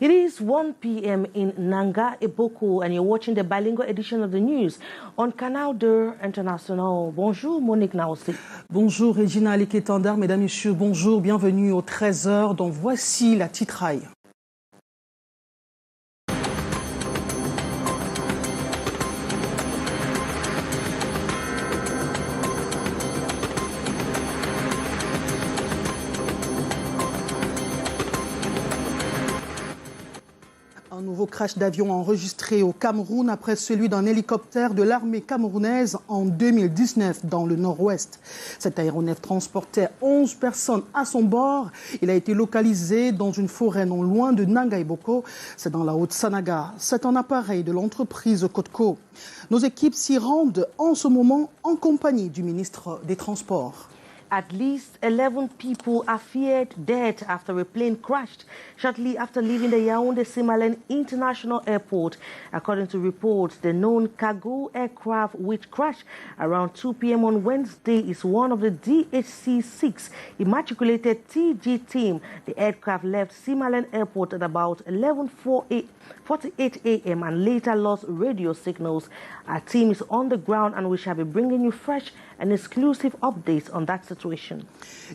It is 1 p.m. in Nanga, Eboko, and you're watching the bilingual edition of the news on Canal International. Bonjour, Monique Naossi. Bonjour, Regina Aliketandar, mesdames, messieurs, bonjour, bienvenue aux 13h, dont voici la titraille. Un nouveau crash d'avion enregistré au Cameroun après celui d'un hélicoptère de l'armée camerounaise en 2019 dans le nord-ouest. Cet aéronef transportait 11 personnes à son bord. Il a été localisé dans une forêt non loin de Nanga-Eboko. C'est dans la Haute-Sanaga. C'est un appareil de l'entreprise Cotco. Nos équipes s'y rendent en ce moment en compagnie du ministre des Transports. At least 11 people are feared dead after a plane crashed shortly after leaving the Yaoundé-Simalène International Airport. According to reports, the known cargo aircraft which crashed around 2 p.m. on Wednesday is one of the DHC-6 Immatriculated TG team. The aircraft left Simalène Airport at about 11:48 a.m. and later lost radio signals. Our team is on the ground and we shall be bringing you fresh and exclusive updates on that situation.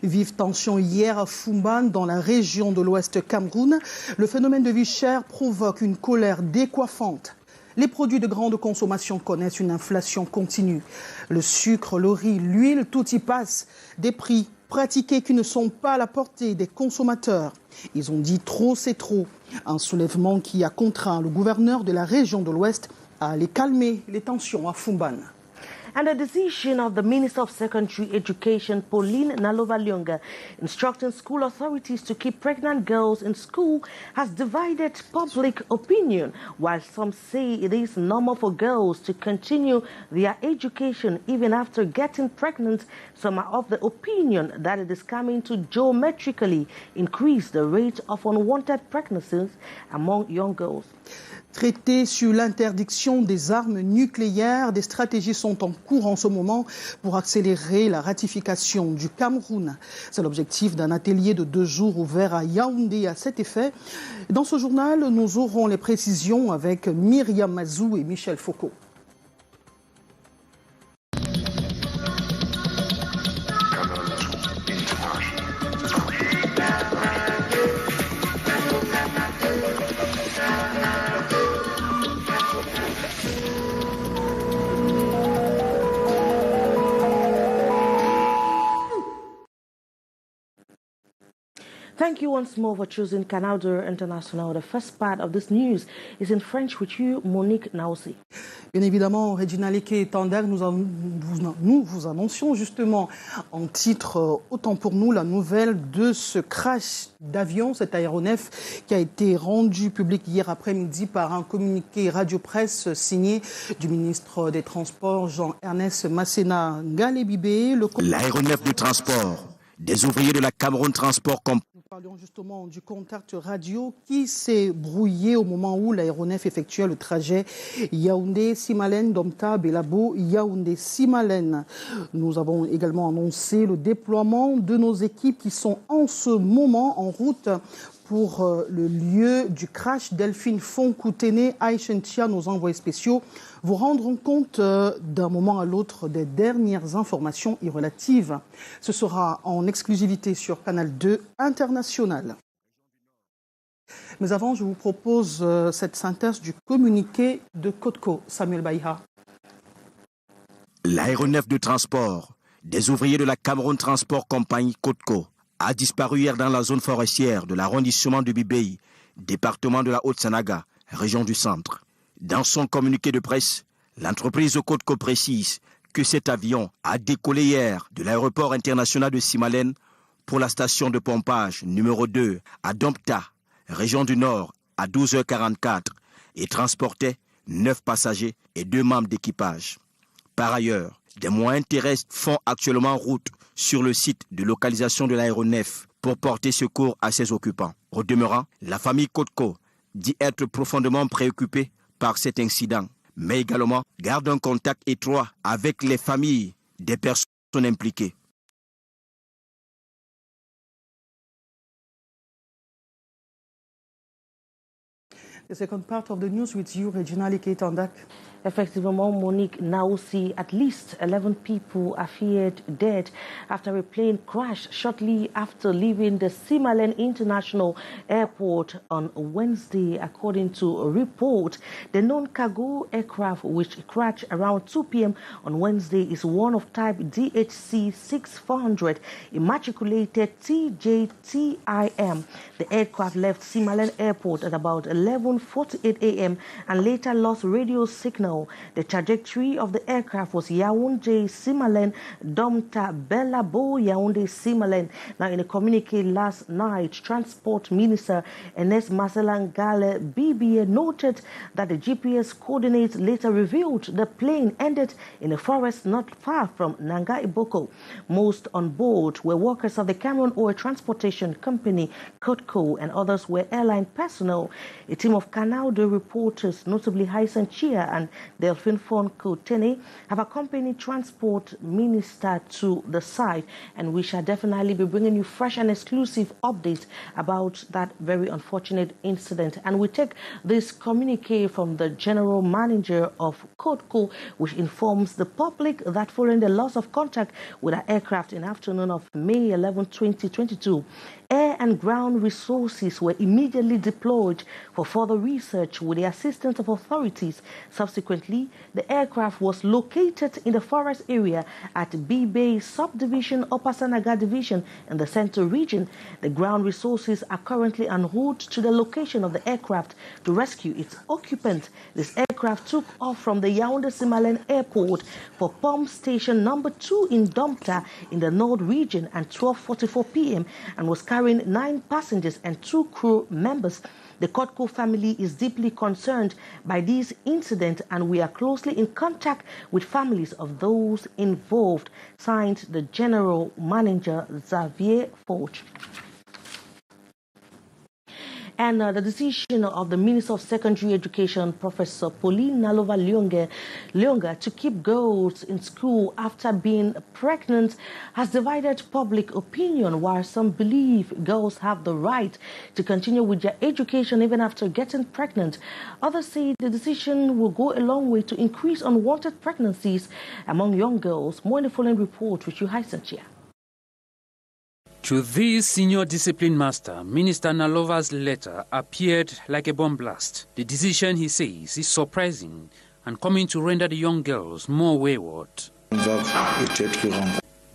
Vive tension hier à Fumban, dans la région de l'Ouest Cameroun. Le phénomène de vie chère provoque une colère décoiffante. Les produits de grande consommation connaissent une inflation continue. Le sucre, le riz, l'huile, tout y passe. Des prix pratiqués qui ne sont pas à la portée des consommateurs. Ils ont dit trop, c'est trop. Un soulèvement qui a contraint le gouverneur de la région de l'Ouest à aller calmer les tensions à Fumban. And the decision of the Minister of Secondary Education, Pauline Nalova-Lyonga, instructing school authorities to keep pregnant girls in school has divided public opinion. While some say it is normal for girls to continue their education even after getting pregnant, some are of the opinion that it is coming to geometrically increase the rate of unwanted pregnancies among young girls. Traité sur l'interdiction des armes nucléaires, des stratégies sont en cours en ce moment pour accélérer la ratification du Cameroun. C'est l'objectif d'un atelier de 2 jours ouvert à Yaoundé à cet effet. Dans ce journal, nous aurons les précisions avec Myriam Mazou et Michel Foucault. Thank you once more for choosing Canal International. The first part of this news is in French with you, Monique Naossi. Bien évidemment, Regina Aliketandar, nous vous annoncions justement en titre, autant pour nous, la nouvelle de ce crash d'avion, cet aéronef qui a été rendu public hier après-midi par un communiqué radio-presse signé du ministre des Transports, Jean-Ernest Masséna Ngalébibé. L'aéronef de transport des ouvriers de la Cameroun Transport Compagnie. Nous parlions justement du contact radio qui s'est brouillé au moment où l'aéronef effectuait le trajet Yaoundé-Simalène, Domta, Belabo, Yaoundé-Simalène. Nous avons également annoncé le déploiement de nos équipes qui sont en ce moment en route pour le lieu du crash. Delphine Fonkoutene, Aïchentia, nos envoyés spéciaux, vous rendront compte d'un moment à l'autre des dernières informations y relatives. Ce sera en exclusivité sur Canal International. Mais avant, je vous propose cette synthèse du communiqué de Cotco. Samuel Baïha. L'aéronef de transport des ouvriers de la Cameroun Transport Compagnie Cotco a disparu hier dans la zone forestière de l'arrondissement de Bibéi, département de la Haute-Sanaga, région du centre. Dans son communiqué de presse, l'entreprise Cotco précise que cet avion a décollé hier de l'aéroport international de Simalène pour la station de pompage numéro 2 à Dompta, région du Nord, à 12h44 et transportait 9 passagers et 2 membres d'équipage. Par ailleurs, des moyens terrestres font actuellement route sur le site de localisation de l'aéronef pour porter secours à ses occupants. Au demeurant, la famille Cotco dit être profondément préoccupée par cet incident, mais également garde un contact étroit avec les familles des personnes impliquées. The second part of the news with you, Regina Liké-Tandak. Effectivement, Monique Naosi, at least 11 people are feared dead after a plane crashed shortly after leaving the Simalen International Airport on Wednesday, according to a report. The known cargo aircraft, which crashed around 2 p.m. on Wednesday, is one of type DHC-6400, immatriculated TJTIM. The aircraft left Simalen Airport at about 11:48 a.m. and later lost radio signal. The trajectory of the aircraft was Yaoundé Simalen Domta Belabo Yaoundé Simalen. Now, in a communique last night, Transport Minister Enes Maselangale BBA noted that the GPS coordinates later revealed the plane ended in a forest not far from Nanga Iboko. Most on board were workers of the Cameroon Oil Transportation Company, COTCO, and others were airline personnel. A team of Canal reporters, notably Hyson Chia and Delphine Fon-Kotene, have accompanied Transport Minister to the site, and we shall definitely be bringing you fresh and exclusive updates about that very unfortunate incident. And we take this communique from the General Manager of COTCO, which informs the public that following the loss of contact with our aircraft in the afternoon of May 11, 2022, air and ground resources were immediately deployed for further research with the assistance of authorities. Subsequently, the aircraft was located in the forest area at Bibey Subdivision, Upper Sanaga Division in the Central Region. The ground resources are currently en route to the location of the aircraft to rescue its occupant. This aircraft took off from the Yaoundé Simalen Airport for pump station number 2 in Domta in the North Region at 12:44 p.m. and was carrying 9 passengers and 2 crew members. The COTCO family is deeply concerned by this incident, and we are closely in contact with families of those involved. Signed, the General Manager, Xavier Forge. And the decision of the Minister of Secondary Education, Professor Pauline Nalova-Lyonga, to keep girls in school after being pregnant has divided public opinion, while some believe girls have the right to continue with their education even after getting pregnant. Others say the decision will go a long way to increase unwanted pregnancies among young girls. More in the following report with you, Hysanchia. To this senior discipline master, Minister Nalova's letter appeared like a bomb blast. The decision, he says, is surprising and coming to render the young girls more wayward.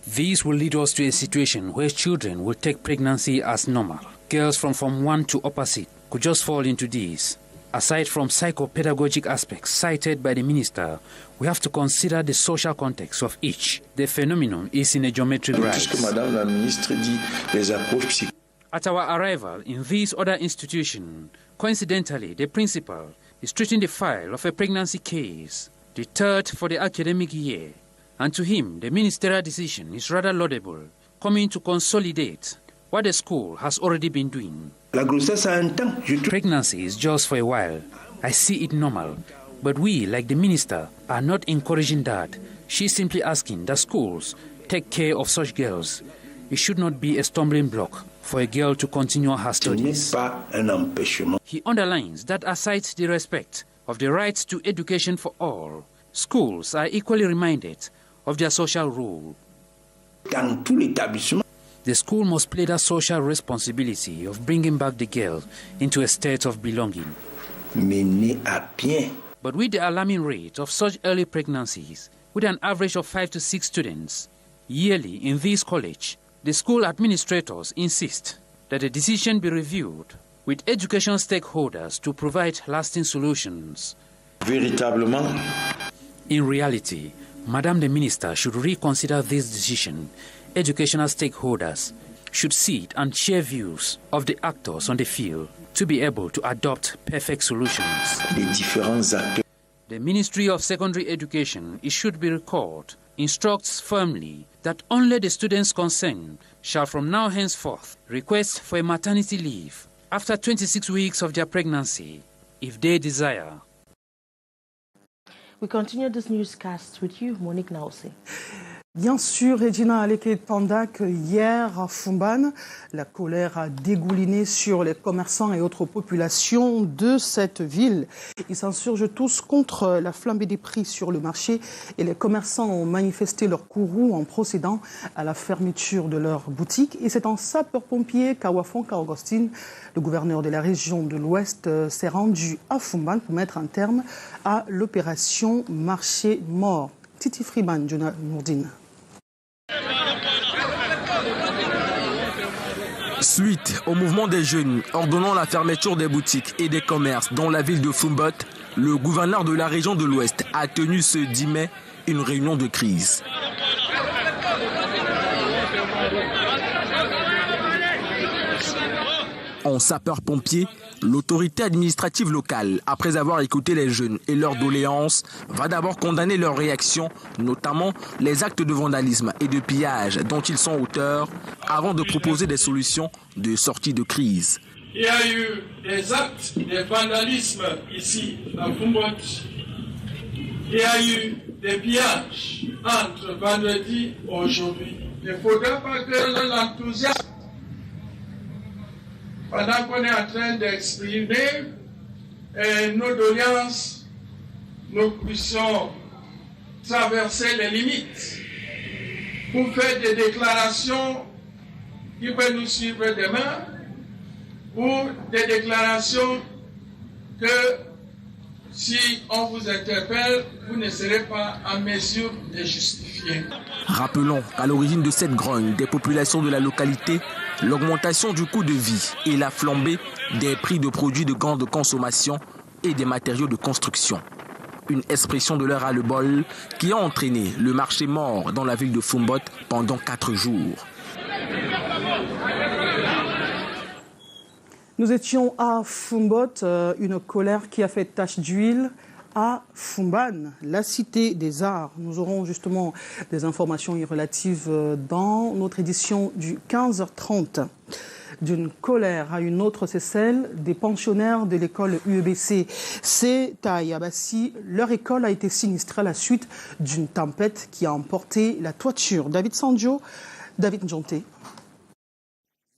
This will lead us to a situation where children will take pregnancy as normal. Girls from Form 1 to Upper Seat could just fall into this. Aside from psychopedagogic aspects cited by the minister, we have to consider the social context of each. The phenomenon is in a geometric rise. At our arrival in this other institution, coincidentally, the principal is treating the file of a pregnancy case, the 3rd for the academic year, and to him, the ministerial decision is rather laudable, coming to consolidate what the school has already been doing. Pregnancy is just for a while. I see it normal. But we, like the minister, are not encouraging that. She's simply asking that schools take care of such girls. It should not be a stumbling block for a girl to continue her studies. He underlines that aside the respect of the right to education for all, schools are equally reminded of their social role. The school must play that social responsibility of bringing back the girl into a state of belonging. But with the alarming rate of such early pregnancies, with an average of 5 to 6 students yearly in this college, the school administrators insist that the decision be reviewed with education stakeholders to provide lasting solutions. In reality, Madam the Minister should reconsider this decision. Educational stakeholders should sit and share views of the actors on the field to be able to adopt perfect solutions. The Ministry of Secondary Education, it should be recalled, instructs firmly that only the students concerned shall from now henceforth request for a maternity leave after 26 weeks of their pregnancy, if they desire. We continue this newscast with you, Monique Naosi. Bien sûr, Regina Aleke-Tandak, hier à Fumban, la colère a dégouliné sur les commerçants et autres populations de cette ville. Ils s'insurgent tous contre la flambée des prix sur le marché et les commerçants ont manifesté leur courroux en procédant à la fermeture de leurs boutiques. Et c'est en sapeur-pompier qu'Awafon Augustine, le gouverneur de la région de l'Ouest, s'est rendu à Fumban pour mettre un terme à l'opération marché mort. Titi Freeman, Jonah Nourdine. Suite au mouvement des jeunes ordonnant la fermeture des boutiques et des commerces dans la ville de Fumbot, le gouverneur de la région de l'Ouest a tenu ce 10 mai une réunion de crise. En sapeur-pompier, l'autorité administrative locale, après avoir écouté les jeunes et leurs doléances, va d'abord condamner leurs réactions, notamment les actes de vandalisme et de pillage dont ils sont auteurs, avant de proposer des solutions de sortie de crise. Il y a eu des actes de vandalisme ici à Fumbot. Il y a eu des pillages entre vendredi et aujourd'hui. Il ne faudra pas que l'enthousiasme, pendant qu'on est en train d'exprimer nos doléances, nous puissions traverser les limites pour faire des déclarations qui peuvent nous suivre demain, ou des déclarations que si on vous interpelle, vous ne serez pas en mesure de justifier. Rappelons qu'à l'origine de cette grogne des populations de la localité, l'augmentation du coût de vie et la flambée des prix de produits de grande consommation et des matériaux de construction. Une expression de leur ras-le-bol qui a entraîné le marché mort dans la ville de Fumbot pendant 4 jours. Nous étions à Fumbot, une colère qui a fait tache d'huile à Fumban, la cité des arts. Nous aurons justement des informations relatives dans notre édition du 15h30. D'une colère à une autre, c'est celle des pensionnaires de l'école UEBC. C'est à Yabassi. Leur école a été sinistrée à la suite d'une tempête qui a emporté la toiture. David Sanjo, David Njonté.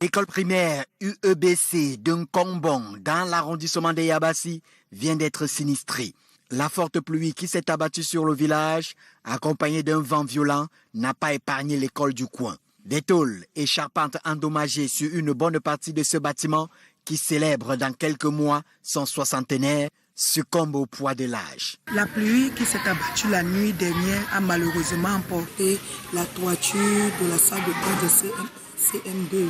L'école primaire UEBC d'un Combon dans l'arrondissement de Yabassi vient d'être sinistrée. La forte pluie qui s'est abattue sur le village, accompagnée d'un vent violent, n'a pas épargné l'école du coin. Des tôles et charpentes endommagées sur une bonne partie de ce bâtiment qui célèbre dans quelques mois son soixantenaire succombe au poids de l'âge. La pluie qui s'est abattue la nuit dernière a malheureusement emporté la toiture de la salle de classe de CM2,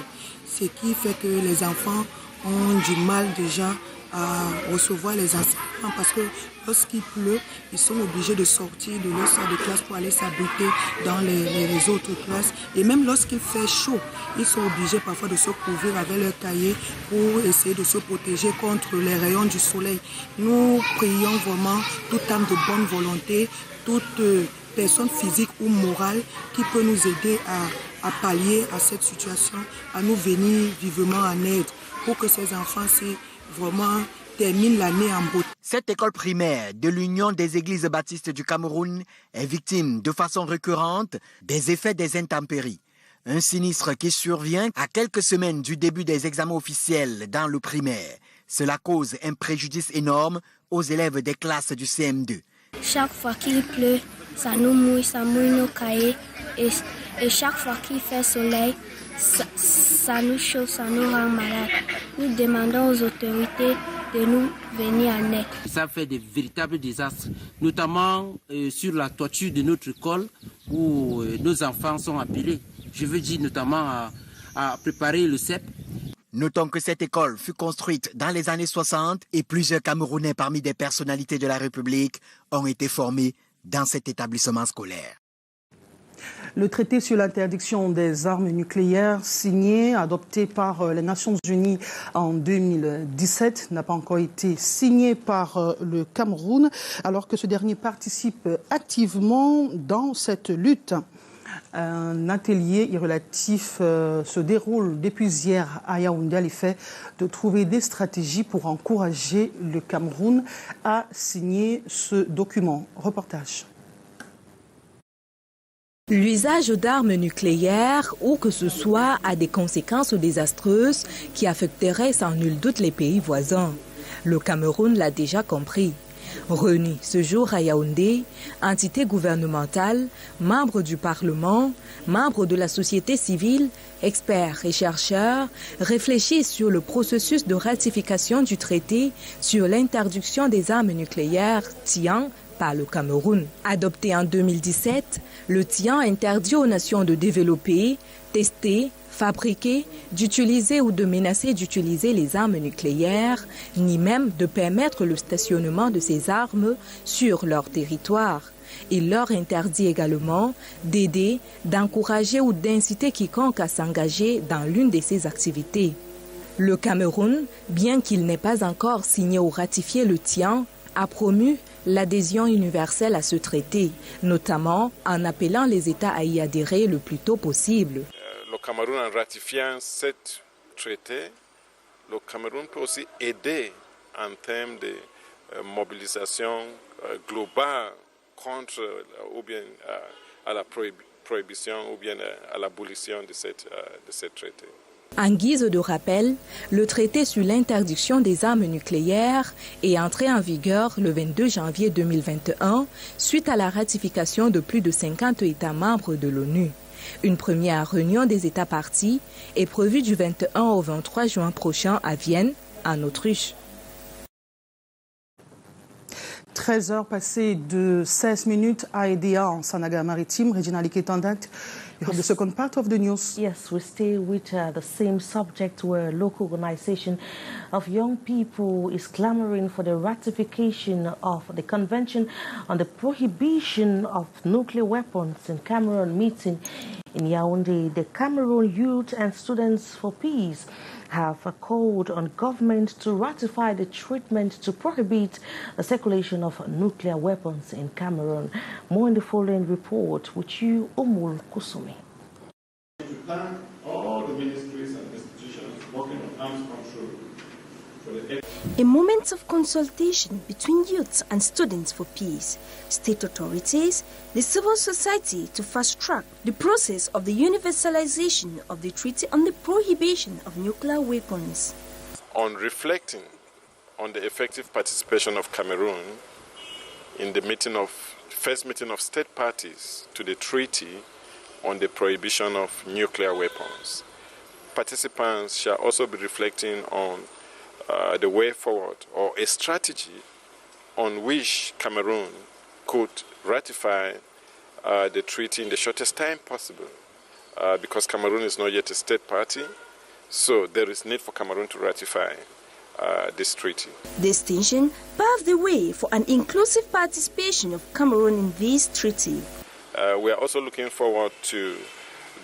ce qui fait que les enfants ont du mal déjà à recevoir les enseignants parce que lorsqu'il pleut, ils sont obligés de sortir de leur salle de classe pour aller s'abriter dans les autres classes. Et même lorsqu'il fait chaud, ils sont obligés parfois de se couvrir avec leurs cahiers pour essayer de se protéger contre les rayons du soleil. Nous prions vraiment toute âme de bonne volonté, toute personne physique ou morale qui peut nous aider à pallier à cette situation, à nous venir vivement en aide pour que ces enfants-ci vraiment termine l'année en beauté. Cette école primaire de l'Union des Églises baptistes du Cameroun est victime de façon récurrente des effets des intempéries. Un sinistre qui survient à quelques semaines du début des examens officiels dans le primaire. Cela cause un préjudice énorme aux élèves des classes du CM2. Chaque fois qu'il pleut, ça mouille nos cahiers et chaque fois qu'il fait soleil, ça nous chauffe, ça nous rend malades. Nous demandons aux autorités de nous venir en aide. Ça fait de véritables désastres, notamment sur la toiture de notre école où nos enfants sont appelés. Je veux dire notamment à préparer le CEP. Notons que cette école fut construite dans les années 60 et plusieurs Camerounais parmi des personnalités de la République ont été formés dans cet établissement scolaire. Le traité sur l'interdiction des armes nucléaires signé, adopté par les Nations Unies en 2017, n'a pas encore été signé par le Cameroun, alors que ce dernier participe activement dans cette lutte. Un atelier relatif se déroule depuis hier à Yaoundé à l'effet de trouver des stratégies pour encourager le Cameroun à signer ce document. Reportage. L'usage d'armes nucléaires, où que ce soit, a des conséquences désastreuses qui affecteraient sans nul doute les pays voisins. Le Cameroun l'a déjà compris. Réunis ce jour à Yaoundé, entités gouvernementales, membres du Parlement, membres de la société civile, experts et chercheurs réfléchissent sur le processus de ratification du traité sur l'interdiction des armes nucléaires TIAN par le Cameroun. Adopté en 2017, le TIAN interdit aux nations de développer, tester, fabriquer, d'utiliser ou de menacer d'utiliser les armes nucléaires, ni même de permettre le stationnement de ces armes sur leur territoire. Il leur interdit également d'aider, d'encourager ou d'inciter quiconque à s'engager dans l'une de ces activités. Le Cameroun, bien qu'il n'ait pas encore signé ou ratifié le TIAN, a promu l'adhésion universelle à ce traité, notamment en appelant les États à y adhérer le plus tôt possible. Le Cameroun, en ratifiant ce traité, le Cameroun peut aussi aider en termes de mobilisation globale contre ou bien à la prohibition ou bien à l'abolition de ce traité. En guise de rappel, le traité sur l'interdiction des armes nucléaires est entré en vigueur le 22 janvier 2021 suite à la ratification de plus de 50 États membres de l'ONU. Une première réunion des États partis est prévue du 21 au 23 juin prochain à Vienne, en Autriche. 13 heures passées de 16 minutes à Edea en Sanaga Maritime. Regina Liquetandat, you have the second part of the news. Yes, we stay with the same subject where a local organization of young people is clamoring for the ratification of the Convention on the Prohibition of Nuclear Weapons in Cameroon meeting in Yaoundé. The Cameroon Youth and Students for Peace have called on government to ratify the treatment to prohibit the circulation of nuclear weapons in Cameroon. More in the following report with you, Omul Kusumi. To thank all the ministries and institutions working on arms control for the a moment of consultation between youths and students for peace, state authorities, the civil society to fast-track the process of the universalization of the Treaty on the Prohibition of Nuclear Weapons. On reflecting on the effective participation of Cameroon in the first meeting of state parties to the Treaty on the Prohibition of Nuclear Weapons, participants shall also be reflecting on the way forward or a strategy on which Cameroon could ratify the treaty in the shortest time possible because Cameroon is not yet a state party, so there is need for Cameroon to ratify this treaty. This tension paved the way for an inclusive participation of Cameroon in this treaty. We are also looking forward to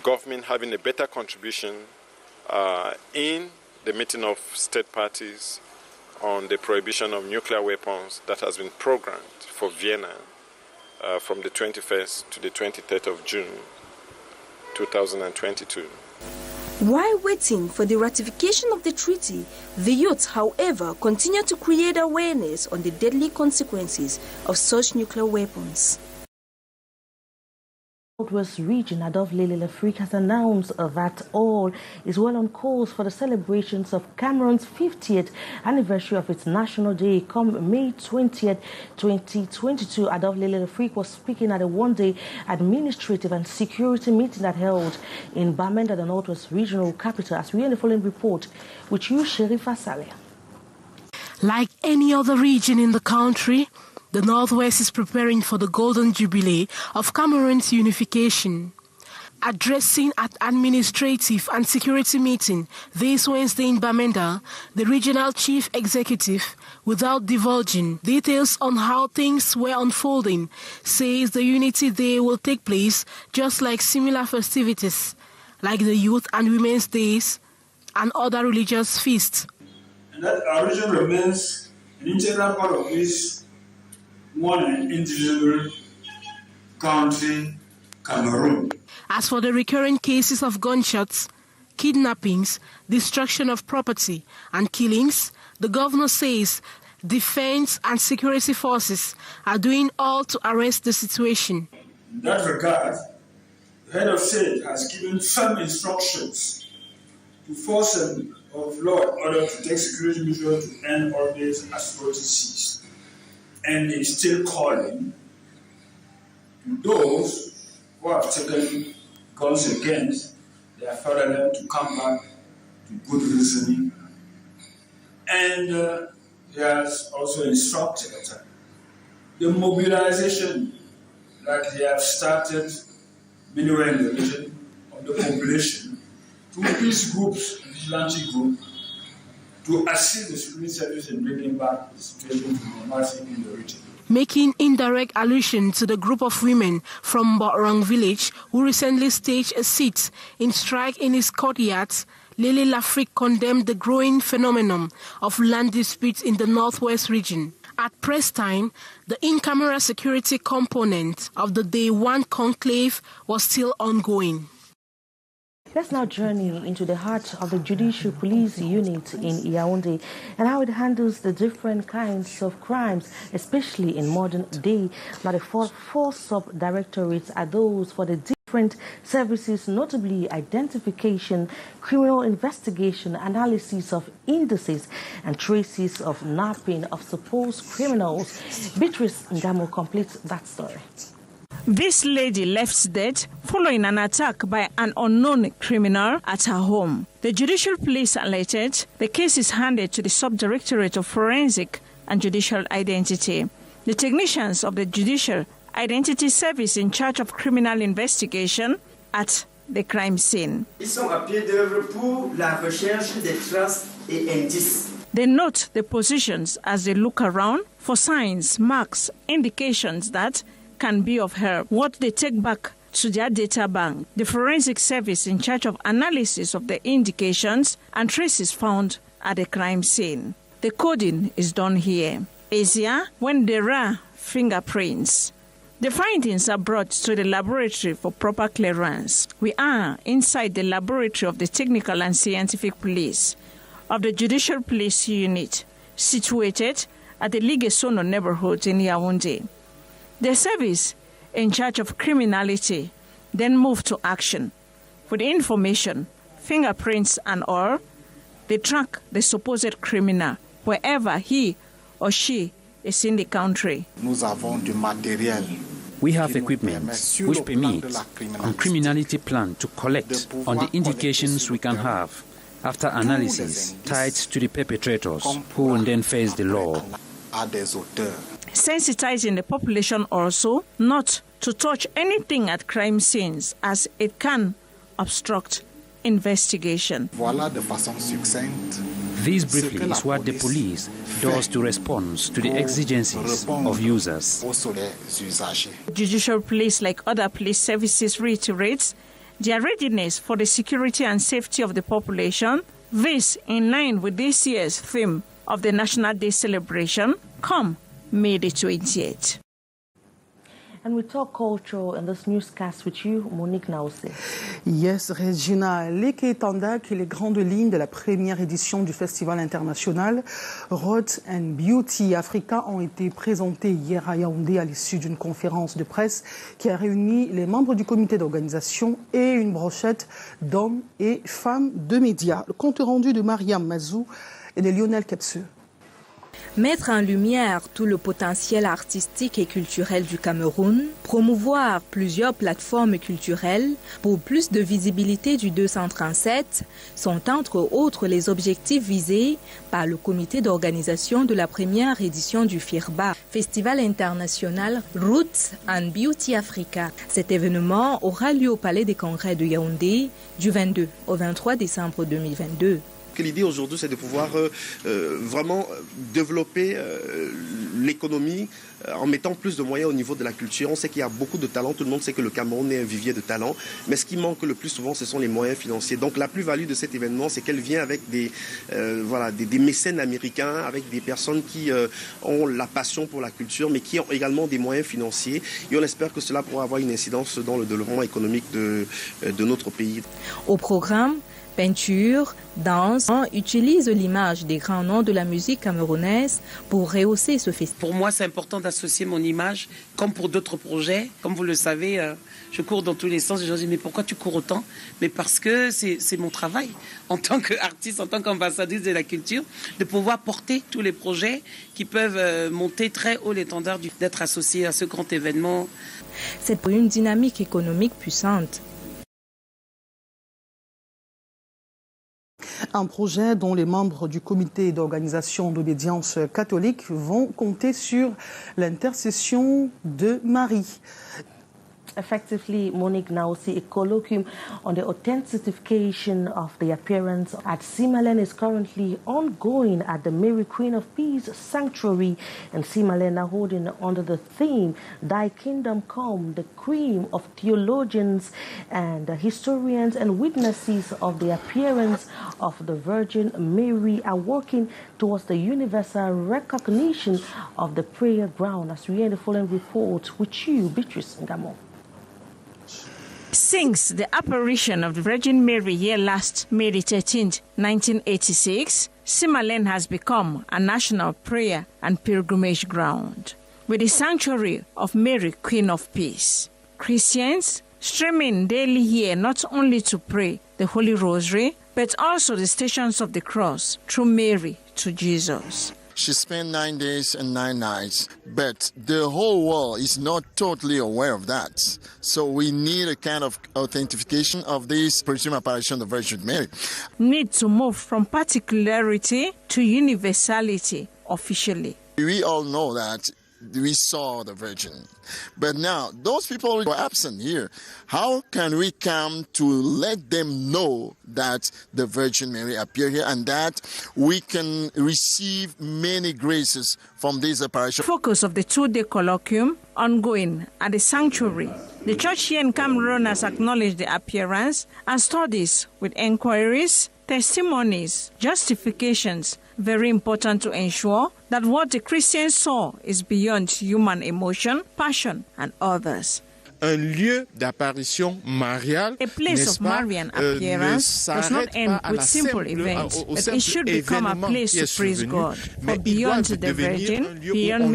government having a better contribution in the meeting of state parties on the prohibition of nuclear weapons that has been programmed for Vienna from the 21st to the 23rd of June 2022. While waiting for the ratification of the treaty, the youth, however, continue to create awareness on the deadly consequences of such nuclear weapons. Southwest region, Adolf Lele Afrique has announced that all is well on course for the celebrations of Cameroon's 50th anniversary of its National Day come May 20th, 2022. Adolf Lele Afrique was speaking at a one-day administrative and security meeting that held in Bamenda, the Northwest regional capital. As we hear the following report with you, Sherifa Saleh. Like any other region in the country, the Northwest is preparing for the Golden Jubilee of Cameroon's unification. Addressing at administrative and security meeting this Wednesday in Bamenda, the regional chief executive, without divulging details on how things were unfolding, says the Unity Day will take place just like similar festivities, like the Youth and Women's Days and other religious feasts. And that our region remains an integral part of this one and indivisible country, Cameroon. As for the recurrent cases of gunshots, kidnappings, destruction of property, and killings, the governor says defense and security forces are doing all to arrest the situation. In that regard, The head of state has given firm instructions to forces of law in order to take security measures to end all these atrocities. And is still calling to those who have taken guns against their fatherland to come back to good reasoning. And he has also instructed the mobilization, like they have started anywhere in the region, of the population to peace groups, vigilante groups, to assist the security service in bringing back the situation to normalcy in the region. Making indirect allusion to the group of women from Borong village who recently staged a sit in strike in his courtyards, Lily Lafrique condemned the growing phenomenon of land disputes in the northwest region. At press time, the in-camera security component of the Day 1 conclave was still ongoing. Let's now journey into the heart of the Judicial Police Unit in Yaoundé and how it handles the different kinds of crimes, especially in modern day. Now, the four sub-directorates are those for the different services, notably identification, criminal investigation, analysis of indices, and traces of napping of supposed criminals. Beatrice Ngamo completes that story. This lady left dead following an attack by an unknown criminal at her home. The Judicial Police alerted. The case is handed to the Sub-Directorate of Forensic and Judicial Identity. The technicians of the Judicial Identity Service in charge of criminal investigation at the crime scene. Ils sont à pied d'œuvre pour la recherche des traces et indices. They note the positions as they look around for signs, marks, indications that can be of her. What they take back to their data bank. The forensic service in charge of analysis of the indications and traces found at the crime scene. The coding is done here. Easier when there are fingerprints. The findings are brought to the laboratory for proper clearance. We are inside the laboratory of the Technical and Scientific Police of the Judicial Police Unit, situated at the Ligue-Sono neighborhood in Yaoundé. The service in charge of criminality then moved to action. With information, fingerprints and all, they track the supposed criminal wherever he or she is in the country. We have equipment which permits on criminality plan to collect on the indications we can have after analysis tied to the perpetrators who will then face the law. Sensitizing the population also not to touch anything at crime scenes as it can obstruct investigation. This briefly is what the police does to respond to the exigencies of users. Judicial Police, like other police services, reiterates their readiness for the security and safety of the population. This in line with this year's theme of the National Day celebration, Come May the 28th. And we talk culture in this newscast with you, Monique Naousé. Yes, Regina. L'équitanda, qui est les grandes lignes de la première édition du Festival international Road and Beauty Africa ont été présentées hier à Yaoundé à l'issue d'une conférence de presse qui a réuni les membres du comité d'organisation et une brochette d'hommes et femmes de médias. Le compte rendu de Mariam Mazou et de Lionel Kepseux. Mettre en lumière tout le potentiel artistique et culturel du Cameroun, promouvoir plusieurs plateformes culturelles pour plus de visibilité du 237 sont entre autres les objectifs visés par le comité d'organisation de la première édition du FIRBA, Festival international Roots and Beauty Africa. Cet événement aura lieu au Palais des Congrès de Yaoundé du 22 au 23 décembre 2022. L'idée aujourd'hui, c'est de pouvoir vraiment développer l'économie en mettant plus de moyens au niveau de la culture. On sait qu'il y a beaucoup de talents, tout le monde sait que le Cameroun est un vivier de talents, mais ce qui manque le plus souvent, ce sont les moyens financiers. Donc la plus-value de cet événement, c'est qu'elle vient avec des mécènes américains, avec des personnes qui ont la passion pour la culture, mais qui ont également des moyens financiers. Et on espère que cela pourra avoir une incidence dans le développement économique de notre pays. Au programme, Peinture, danse, on utilise l'image des grands noms de la musique camerounaise pour rehausser ce festival. Pour moi, c'est important d'associer mon image, comme pour d'autres projets. Comme vous le savez, je cours dans tous les sens. Je dis, mais pourquoi tu cours autant? Mais parce que c'est mon travail, en tant qu'artiste, en tant qu'ambassadrice de la culture, de pouvoir porter tous les projets qui peuvent monter très haut l'étendard d'être associés à ce grand événement. C'est pour une dynamique économique puissante. Un projet dont les membres du comité d'organisation d'obédience catholique vont compter sur l'intercession de Marie. Effectively, Monique now see a colloquium on the authentication of the appearance at Simalen is currently ongoing at the Mary Queen of Peace Sanctuary in Simalen, holding under the theme, Thy Kingdom Come, the cream of theologians and historians and witnesses of the appearance of the Virgin Mary are working towards the universal recognition of the prayer ground. As we hear the following report with you, Beatrice Ngamo. Since the apparition of the Virgin Mary here last May 13, 1986, Simalen has become a national prayer and pilgrimage ground, with the sanctuary of Mary, Queen of Peace. Christians streaming daily here not only to pray the Holy Rosary, but also the Stations of the Cross through Mary to Jesus. She spent 9 days and 9 nights, but the whole world is not totally aware of that. So we need a kind of authentication of this presumed apparition of the Virgin Mary. Need to move from particularity to universality officially. We all know that we saw the Virgin. But now, those people who are absent here, how can we come to let them know that the Virgin Mary appeared here and that we can receive many graces from this apparition? Focus of the two-day colloquium ongoing at the sanctuary. The church here in Cameroon has acknowledged the appearance and studies with inquiries, testimonies, justifications, very important to ensure that what the Christians saw is beyond human emotion, passion, and others. Un lieu d'apparition mariale, a place of Marian appearance does not end with simple events, but it should become a place to praise God. For beyond the Virgin, beyond